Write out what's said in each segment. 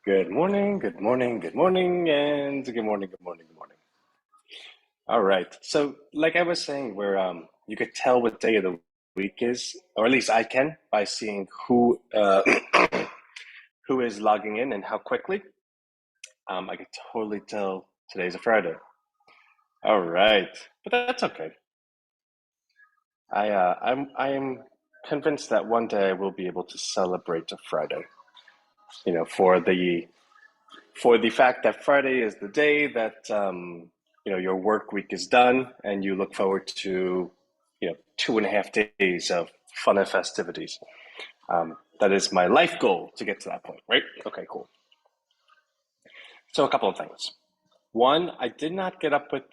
Good morning, good morning, good morning, and good morning, good morning, good morning. All right. So, like I was saying, where you could tell what day of the week is, or at least I can, by seeing who who is logging in and how quickly. I could totally tell today's a Friday. All right, but that's okay. I'm convinced that one day I will be able to celebrate a Friday. You know, for the fact that Friday is the day that your work week is done and you look forward to 2.5 days of fun and festivities. That is my life goal to get to that point, right? Okay, cool. So a couple of things. One, I did not get up with.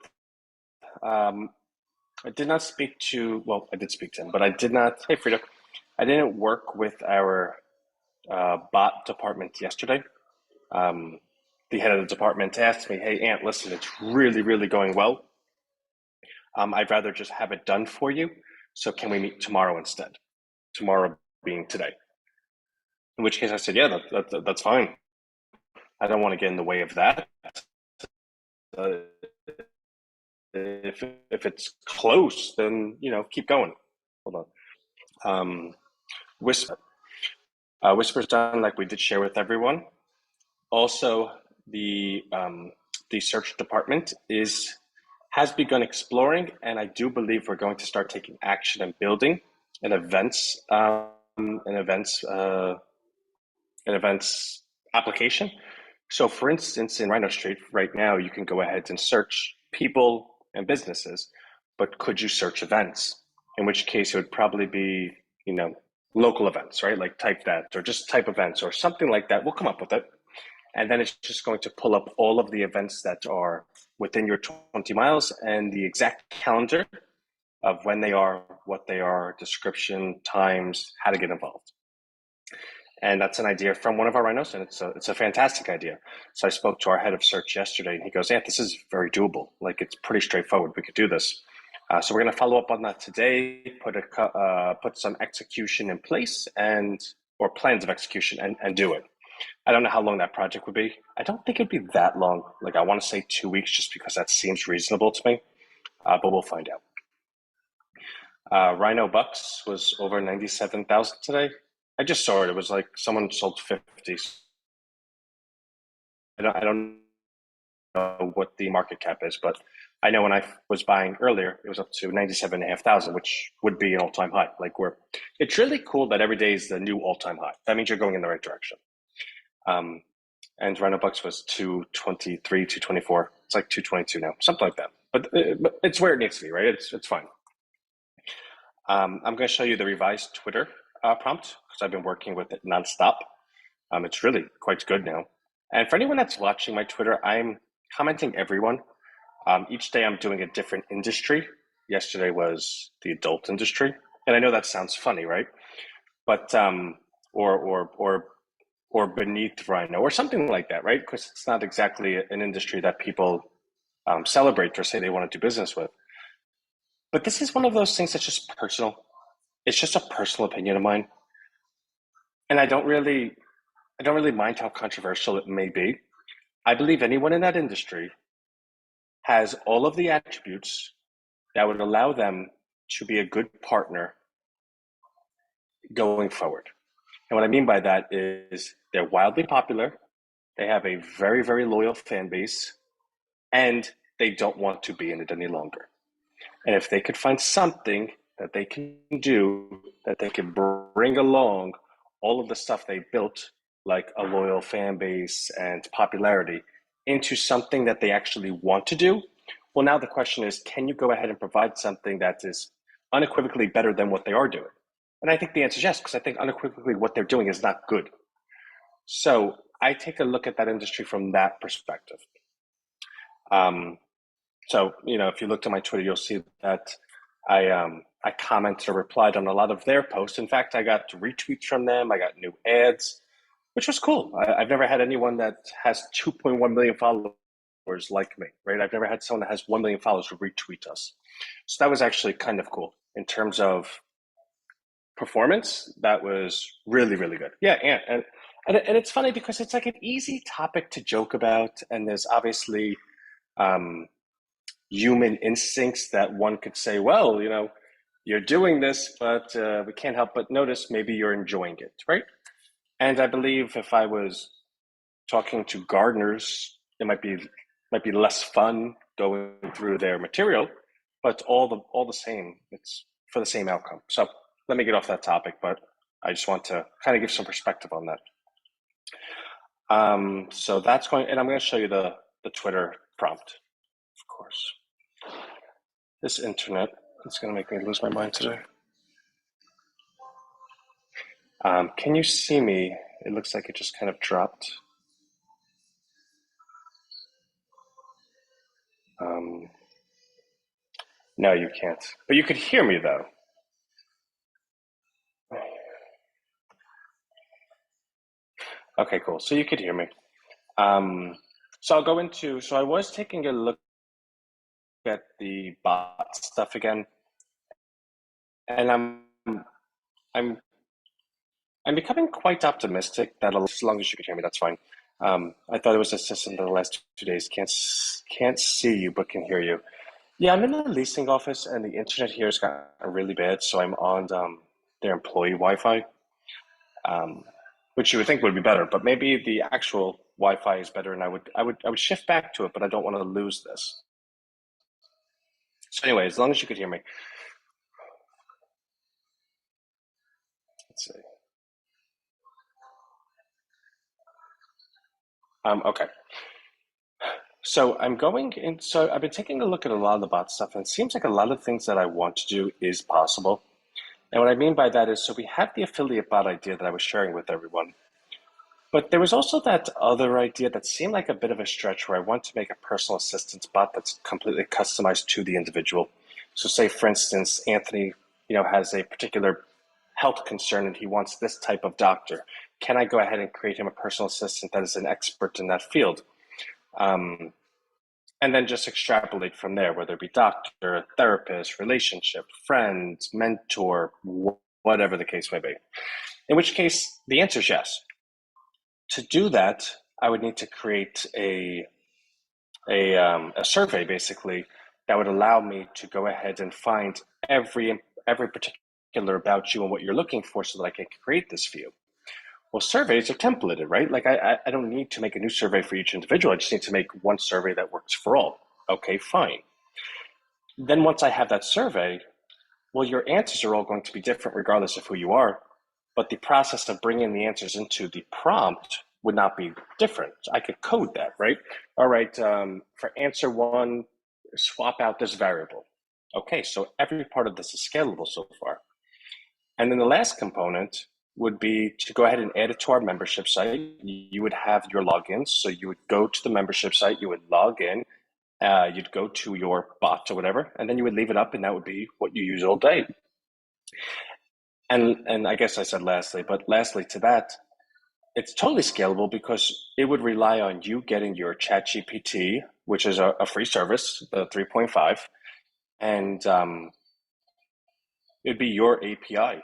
Um, I did not speak to. Well, I did speak to him, but I did not. Hey, Frida. I didn't work with our bot department yesterday. Um, the head of the department asked me, "Hey, Ant, listen, it's really, really going well. I'd rather just have it done for you. So can we meet tomorrow instead? Tomorrow being today." In which case I said, yeah, that's fine. I don't want to get in the way of that. Uh, if it's close, then keep going. Hold on. Whisper. Whisper's done, like we did share with everyone. Also, the search department has begun exploring, and I do believe we're going to start taking action and building an events an events uh, an events application. So, for instance, in Rhino Street right now, you can go ahead and search people and businesses, but could you search events? In which case, it would probably be local events, right? Like type that, or just type events, or something like that. We'll come up with it. And then it's just going to pull up all of the events that are within your 20 miles and the exact calendar of when they are, what they are, description, times, how to get involved. And that's an idea from one of our rhinos, and it's a fantastic idea. So I spoke to our head of search yesterday, and he goes, "Yeah, this is very doable. Like it's pretty straightforward. We could do this." So we're going to follow up on that today. Put some execution in place or plans of execution and do it. I don't know how long that project would be. I don't think it'd be that long. Like I want to say 2 weeks, just because that seems reasonable to me. But we'll find out. Rhino Bucks was over 97,000 today. I just saw it. It was like someone sold 50. I don't know what the market cap is, but I know when I was buying earlier, it was up to 97,500, which would be an all-time high. It's really cool that every day is the new all-time high. That means you're going in the right direction. Um, and Rhino Bucks was 223, 224. It's like 222 now, something like that. But it's where it needs to be, right? It's fine. I'm going to show you the revised Twitter prompt because I've been working with it nonstop. It's really quite good now. And for anyone that's watching my Twitter, I'm commenting everyone. Each day I'm doing a different industry. Yesterday was the adult industry, and I know that sounds funny, right? But or beneath Rhino or something like that, right? Because it's not exactly an industry that people celebrate or say they want to do business with. But this is one of those things that's just personal. It's just a personal opinion of mine, and I don't really mind how controversial it may be. I believe anyone in that industry has all of the attributes that would allow them to be a good partner going forward. And what I mean by that is they're wildly popular, they have a very, very loyal fan base, and they don't want to be in it any longer. And if they could find something that they can do, that they can bring along all of the stuff they built, like a loyal fan base and popularity, into something that they actually want to do, well, now the question is, can you go ahead and provide something that is unequivocally better than what they are doing? And I think the answer is yes, because I think unequivocally what they're doing is not good. So I take a look at that industry from that perspective. Um, so, if you looked at my Twitter, you'll see that I commented or replied on a lot of their posts. In fact, I got retweets from them. I got new ads, which was cool. I've never had anyone that has 2.1 million followers like me, right? I've never had someone that has 1 million followers who retweet us. So that was actually kind of cool in terms of performance. That was really, really good. Yeah, And it's funny because it's like an easy topic to joke about, and there's obviously um, human instincts that one could say, well, you're doing this, but we can't help but notice maybe you're enjoying it, right? And I believe if I was talking to gardeners, it might be less fun going through their material, but all the same, it's for the same outcome. So let me get off that topic, but I just want to kind of give some perspective on that. So that's going, and I'm going to show you the Twitter prompt, of course. This internet is going to make me lose my mind today. Can you see me? It looks like it just kind of dropped. Um, no, you can't. But you could hear me though. Okay, cool. So you could hear me. Um, so I'll go into. So I was taking a look at the bot stuff again, and I'm I'm becoming quite optimistic that as long as you can hear me, that's fine. I thought it was a system in the last 2 days. Can't see you, but can hear you. Yeah, I'm in the leasing office, and the internet here has gotten really bad. So I'm on their employee Wi-Fi, um, which you would think would be better, but maybe the actual Wi-Fi is better, and I would shift back to it, but I don't want to lose this. So anyway, as long as you could hear me, let's see. Okay. So I'm going in. So I've been taking a look at a lot of the bot stuff, and it seems like a lot of things that I want to do is possible. And what I mean by that is, so we have the affiliate bot idea that I was sharing with everyone. But there was also that other idea that seemed like a bit of a stretch where I want to make a personal assistance bot that's completely customized to the individual. So say, for instance, Anthony, has a particular health concern and he wants this type of doctor. Can I go ahead and create him a personal assistant that is an expert in that field? Um, and then just extrapolate from there, whether it be doctor, therapist, relationship, friend, mentor, whatever the case may be. In which case, the answer is yes. To do that, I would need to create a survey basically that would allow me to go ahead and find every particular about you and what you're looking for, so that I can create this for you. Well, surveys are templated, right? Like I don't need to make a new survey for each individual. I just need to make one survey that works for all. Okay, fine. Then once I have that survey, well, your answers are all going to be different regardless of who you are, but the process of bringing the answers into the prompt would not be different. I could code that, right? All right, for answer one, swap out this variable. Okay, so every part of this is scalable so far. And then the last component would be to go ahead and add it to our membership site. You would have your logins. So you would go to the membership site, you would log in, you'd go to your bot or whatever, and then you would leave it up, and that would be what you use all day. And I guess I said lastly, but lastly to that, it's totally scalable because it would rely on you getting your chat GPT, which is a free service, the 3.5, and it'd be your API.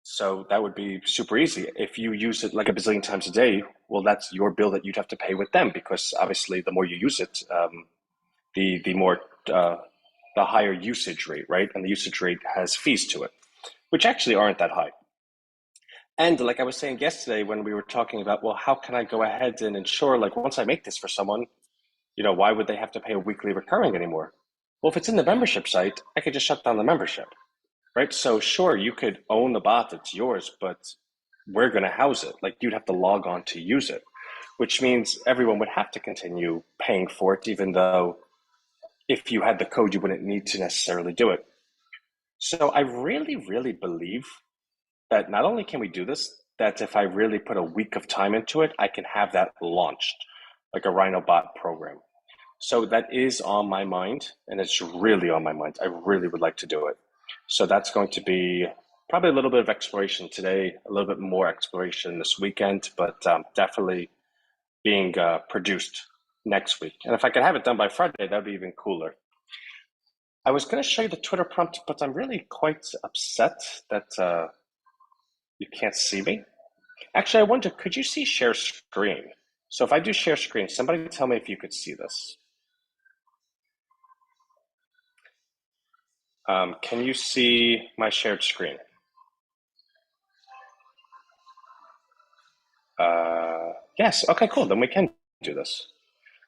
So that would be super easy. If you use it like a bazillion times a day, well, that's your bill that you'd have to pay with them, because obviously the more you use it, the more the higher usage rate, right? And the usage rate has fees to it, which actually aren't that high. And like I was saying yesterday when we were talking about, well, how can I go ahead and ensure, like, once I make this for someone, why would they have to pay a weekly recurring anymore? Well, if it's in the membership site, I could just shut down the membership, right? So sure, you could own the bot, it's yours, but we're going to house it. Like, you'd have to log on to use it, which means everyone would have to continue paying for it, even though if you had the code, you wouldn't need to necessarily do it. So I really, really believe that not only can we do this, that if I really put a week of time into it, I can have that launched like a Rhino bot program. So that is on my mind, and it's really on my mind. I really would like to do it. So that's going to be probably a little bit of exploration today, a little bit more exploration this weekend, but definitely being produced next week. And if I could have it done by Friday, that'd be even cooler. I was going to show you the Twitter prompt, but I'm really quite upset that you can't see me. Actually, I wonder, could you see share screen? So if I do share screen, somebody tell me if you could see this. Can you see my shared screen? Yes. Okay, cool. Then we can do this.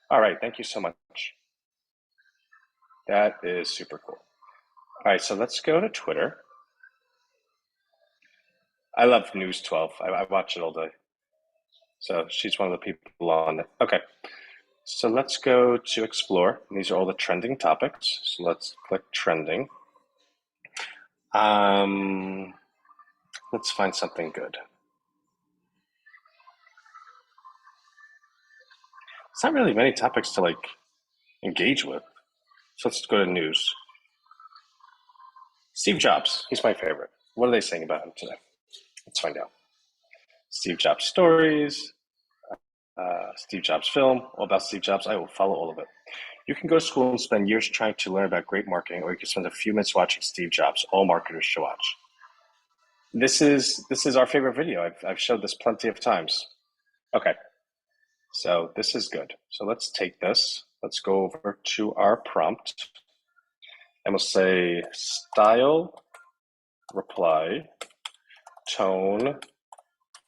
All right. Thank you so much. That is super cool. All right. So let's go to Twitter. I love News 12. I watch it all day. So she's one of the people on it. Okay. So let's go to Explore. These are all the trending topics. So let's click trending. Let's find something good. It's not really many topics to like engage with. So let's go to news. Steve Jobs. He's my favorite. What are they saying about him today? Let's find out. Steve Jobs stories, Steve Jobs film, all about Steve Jobs. I will follow all of it. You can go to school and spend years trying to learn about great marketing, or you can spend a few minutes watching Steve Jobs. All marketers should watch. This is our favorite video. I've showed this plenty of times. Okay, so this is good. So let's take this. Let's go over to our prompt, and we'll say style, reply, tone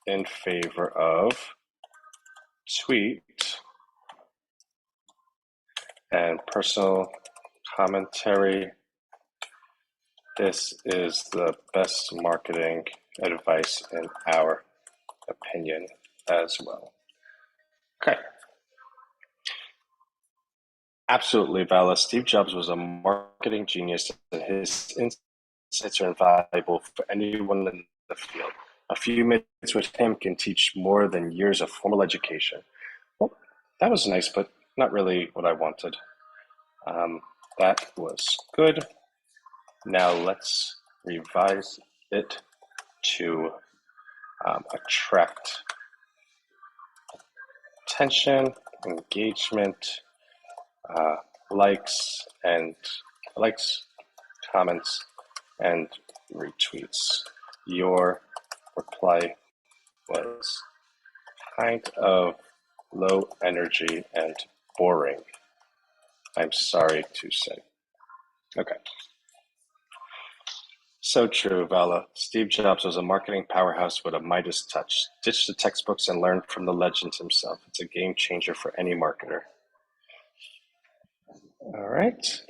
in favor of, tweet, and personal commentary. This is the best marketing advice in our opinion as well. Okay. Absolutely, Vala. Steve Jobs was a marketing genius, and his insights are invaluable for anyone in the field. A few minutes with him can teach more than years of formal education. Well, that was nice, but not really what I wanted. That was good. Now let's revise it to attract attention, engagement, likes, comments, and retweets. Your reply was kind of low energy and boring. I'm sorry to say. Okay. So true, Vala. Steve Jobs was a marketing powerhouse with a Midas touch. Ditch the textbooks and learn from the legend himself. It's a game changer for any marketer. All right.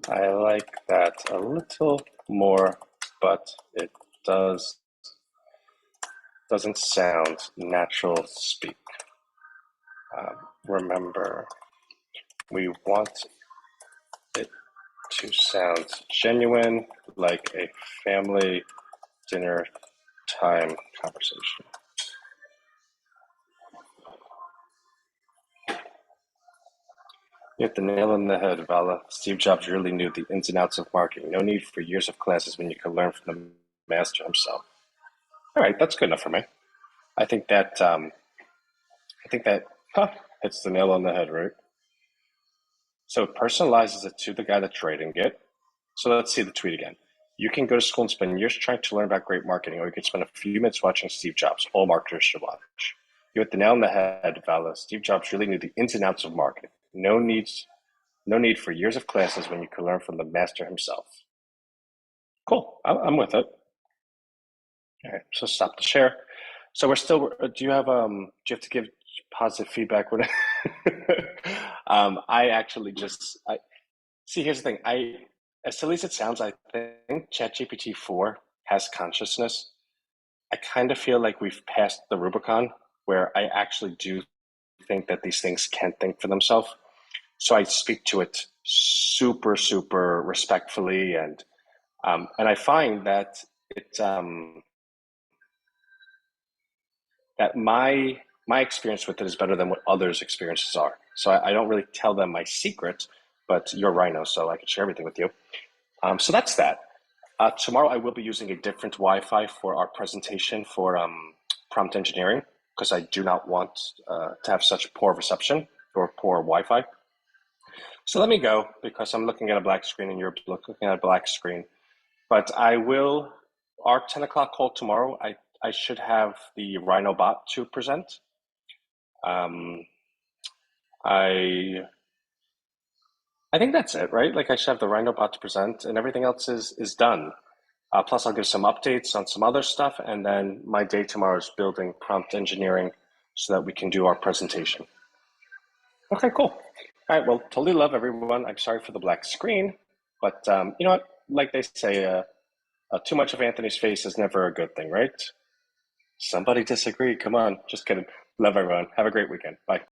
I like that a little more, but it doesn't sound natural speak. Remember, we want it to sound genuine, like a family dinner time conversation. You hit the nail on the head, Vala. Steve Jobs really knew the ins and outs of marketing. No need for years of classes when you can learn from the master himself. All right, that's good enough for me. I think that hits the nail on the head, right? So it personalizes it to the guy that's writing it. So let's see the tweet again. You can go to school and spend years trying to learn about great marketing, or you could spend a few minutes watching Steve Jobs. All marketers should watch. You hit the nail on the head, Vala. Steve Jobs really knew the ins and outs of marketing. No need for years of classes when you can learn from the master himself. Cool. I'm with it. All right. So stop the share. So we're still. Do you have to give positive feedback? I actually I see. Here's the thing. As silly as it sounds, I think ChatGPT 4 has consciousness. I kind of feel like we've passed the Rubicon where I actually do think that these things can think for themselves. So I speak to it super, super respectfully, and I find that it that my experience with it is better than what others' experiences are. So I don't really tell them my secret, but you're Rhino, so I can share everything with you. So that's that. Tomorrow I will be using a different Wi-Fi for our presentation for prompt engineering because I do not want to have such poor reception or poor Wi-Fi. So let me go because I'm looking at a black screen and you're looking at a black screen. But I will, our 10 o'clock call tomorrow, I should have the Rhino bot to present. Um, I I think that's it, right? Like I should have the Rhino bot to present, and everything else is done. Plus, I'll give some updates on some other stuff, and then my day tomorrow is building prompt engineering so that we can do our presentation. Okay, cool. All right, well, totally love everyone. I'm sorry for the black screen, but you know what? Like they say, too much of Anthony's face is never a good thing, right? Somebody disagree. Come on. Just kidding. Love everyone. Have a great weekend. Bye.